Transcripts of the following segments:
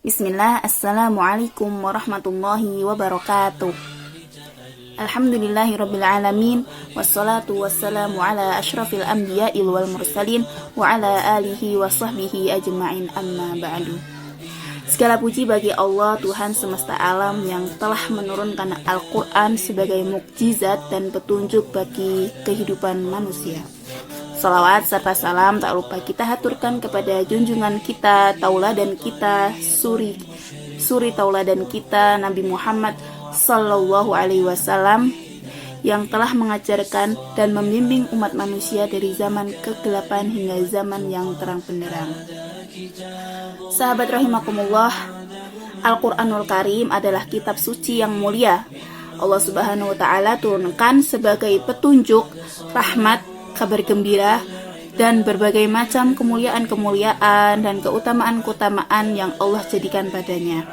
Bismillah, Assalamualaikum warahmatullahi wabarakatuh. Alhamdulillahirrabbilalamin. Wassalatu wassalamu ala ashrafil anbiya'i wal mursalin wa ala alihi wa sahbihi ajma'in, amma ba'du. Segala puji bagi Allah, Tuhan semesta alam, yang telah menurunkan Al-Quran sebagai mukjizat dan petunjuk bagi kehidupan manusia. Salawat serta salam tak lupa kita haturkan kepada junjungan kita, tauladan kita, suri tauladan kita, Nabi Muhammad Sallallahu Alaihi Wasallam, yang telah mengajarkan dan membimbing umat manusia dari zaman kegelapan hingga zaman yang terang benderang. Sahabat rahimakumullah, Al-Quranul Karim adalah kitab suci yang mulia. Allah Subhanahu wa Ta'ala turunkan sebagai petunjuk, rahmat, kabar gembira, dan berbagai macam kemuliaan-kemuliaan dan keutamaan-keutamaan yang Allah jadikan padanya.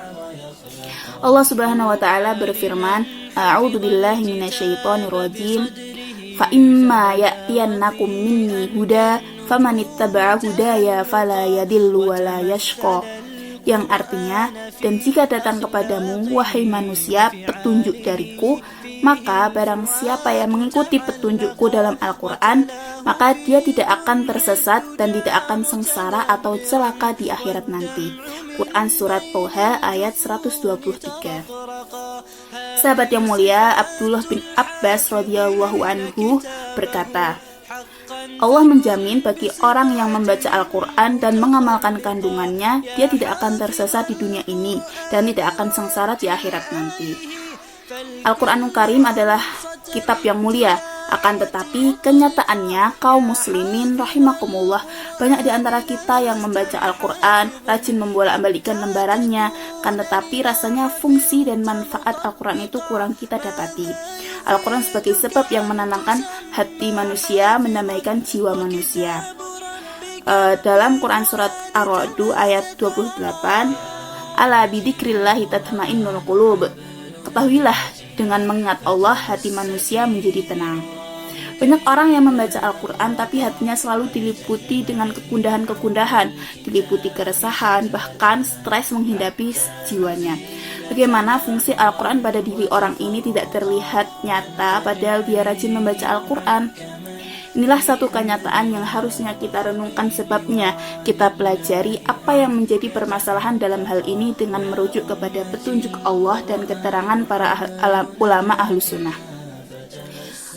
Allah Subhanahu wa Ta'ala berfirman, A'udzu billahi minasyaitonir rajim. Fa imma ya'tiyannakum minni huda famanittaba'a hudaya fala yadillu wala yashqa. Yang artinya, dan jika datang kepadamu wahai manusia petunjuk dariku, maka barang siapa yang mengikuti petunjukku dalam Al-Quran, maka dia tidak akan tersesat dan tidak akan sengsara atau celaka di akhirat nanti. Quran Surat Toha ayat 123. Sahabat yang mulia, Abdullah bin Abbas radhiyallahu anhu berkata, Allah menjamin bagi orang yang membaca Al-Quran dan mengamalkan kandungannya, dia tidak akan tersesat di dunia ini dan tidak akan sengsara di akhirat nanti. Al-Quranul Karim adalah kitab yang mulia, akan tetapi kenyataannya kaum muslimin rahimakumullah, banyak di antara kita yang membaca Al-Quran, rajin membolak-balikkan lembarannya, kan tetapi rasanya fungsi dan manfaat Al-Quran itu kurang kita dapati. Al-Quran sebagai sebab yang menenangkan hati manusia, mendamaikan jiwa manusia. Dalam Quran Surat Ar-Ra'd ayat 28, Ala bidzikrillahi tatmainnul qulub. Ketahuilah, dengan mengingat Allah, hati manusia menjadi tenang. Banyak orang yang membaca Al-Quran tapi hatinya selalu diliputi dengan kegundahan-kegundahan, diliputi keresahan, bahkan stres menghinggapi jiwanya. Bagaimana fungsi Al-Quran pada diri orang ini tidak terlihat nyata padahal dia rajin membaca Al-Quran? Inilah satu kenyataan yang harusnya kita renungkan sebabnya. Kita pelajari apa yang menjadi permasalahan dalam hal ini dengan merujuk kepada petunjuk Allah dan keterangan para ulama Ahlus Sunnah.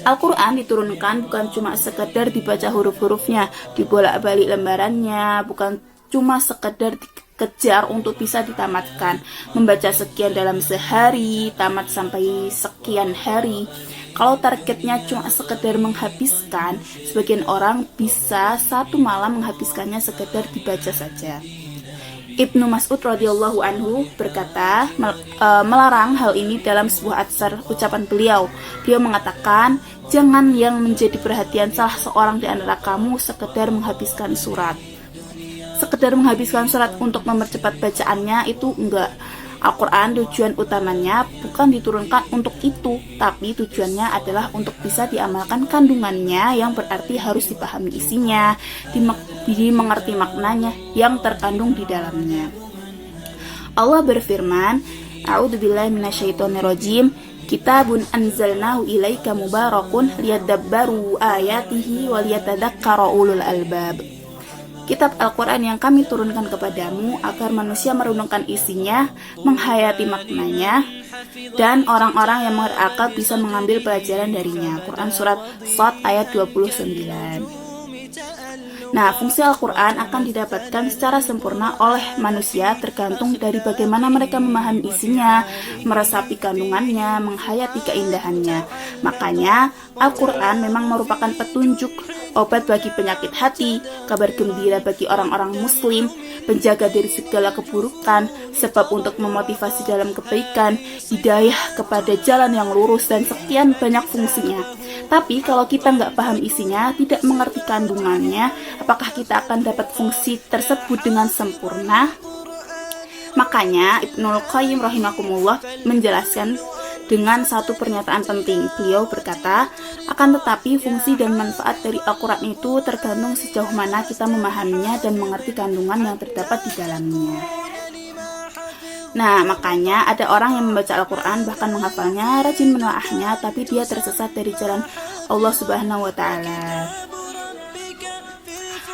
Al-Quran diturunkan bukan cuma sekedar dibaca huruf-hurufnya, dibolak-balik lembarannya, bukan cuma sekedar dikejar untuk bisa ditamatkan, membaca sekian dalam sehari, tamat sampai sekian hari. Kalau targetnya cuma sekedar menghabiskan, sebagian orang bisa satu malam menghabiskannya sekedar dibaca saja. Ibnu Mas'ud radhiyallahu anhu berkata, melarang hal ini dalam sebuah atsar ucapan beliau. Beliau mengatakan, jangan yang menjadi perhatian salah seorang di antara kamu sekedar menghabiskan surat. Sekedar menghabiskan surat untuk mempercepat bacaannya itu enggak. Al-Quran tujuan utamanya bukan diturunkan untuk itu, tapi tujuannya adalah untuk bisa diamalkan kandungannya, yang berarti harus dipahami isinya, dimengerti maknanya yang terkandung di dalamnya. Allah berfirman, A'udzubillahi minasyaitonirrajim. Kitabun anzalnahu ilaika mubarakun liyadabbaru ayatihi wa liyatadzakkara ulul albab. Kitab Al-Quran yang kami turunkan kepadamu agar manusia merenungkan isinya, menghayati maknanya, dan orang-orang yang berakal bisa mengambil pelajaran darinya. Quran Surat Shad ayat 29. Nah, fungsi Al-Quran akan didapatkan secara sempurna oleh manusia tergantung dari bagaimana mereka memahami isinya, meresapi kandungannya, menghayati keindahannya. Makanya, Al-Quran memang merupakan petunjuk, obat bagi penyakit hati, kabar gembira bagi orang-orang muslim, penjaga dari segala keburukan, sebab untuk memotivasi dalam kebaikan, hidayah kepada jalan yang lurus, dan sekian banyak fungsinya. Tapi kalau kita nggak paham isinya, tidak mengerti kandungannya, apakah kita akan dapat fungsi tersebut dengan sempurna? Makanya Ibnul Qayyim rahimakumullah menjelaskan dengan satu pernyataan penting. Beliau berkata, akan tetapi fungsi dan manfaat dari Al-Quran itu tergantung sejauh mana kita memahaminya dan mengerti kandungan yang terdapat di dalamnya. Nah, makanya ada orang yang membaca Al-Quran, bahkan menghafalnya, rajin menelaahnya, tapi dia tersesat dari jalan Allah Subhanahu wa Ta'ala.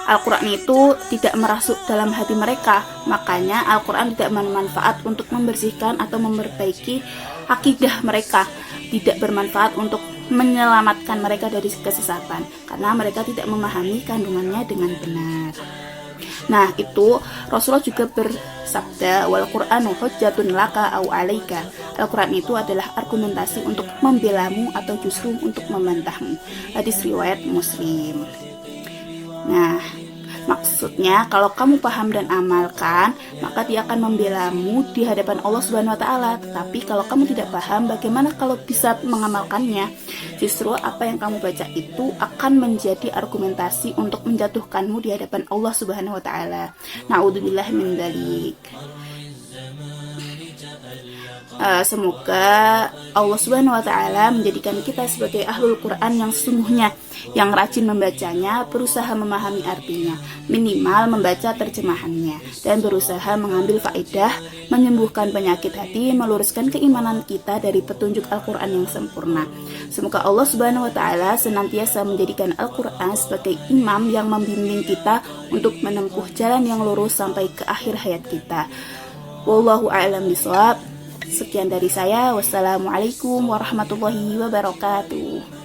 Al-Quran itu tidak merasuk dalam hati mereka, makanya Al-Quran tidak bermanfaat untuk membersihkan atau memperbaiki akidah mereka, tidak bermanfaat untuk menyelamatkan mereka dari kesesatan, karena mereka tidak memahami kandungannya dengan benar. Nah, itu Rasulullah juga bersabda, wal Qur'anu hujjatun laka au alaika. Al-Quran itu adalah argumentasi untuk membelamu atau justru untuk membantahmu. Hadis riwayat Muslim. Nah, maksudnya kalau kamu paham dan amalkan, maka dia akan membelamu di hadapan Allah Subhanahu wa Ta'ala. Tetapi kalau kamu tidak paham, bagaimana kalau bisa mengamalkannya? Justru apa yang kamu baca itu akan menjadi argumentasi untuk menjatuhkanmu di hadapan Allah Subhanahu wa Ta'ala. Na'udzubillah min dzalik. Semoga Allah Subhanahu wa Ta'ala menjadikan kita sebagai ahlul Quran yang sesungguhnya, yang rajin membacanya, berusaha memahami artinya, minimal membaca terjemahannya, dan berusaha mengambil faedah, menyembuhkan penyakit hati, meluruskan keimanan kita dari petunjuk Al-Quran yang sempurna. Semoga Allah Subhanahu wa Ta'ala senantiasa menjadikan Al-Quran sebagai imam yang membimbing kita untuk menempuh jalan yang lurus sampai ke akhir hayat kita. Wallahu a'lam bishawab. Sekian dari saya. Wassalamualaikum warahmatullahi wabarakatuh.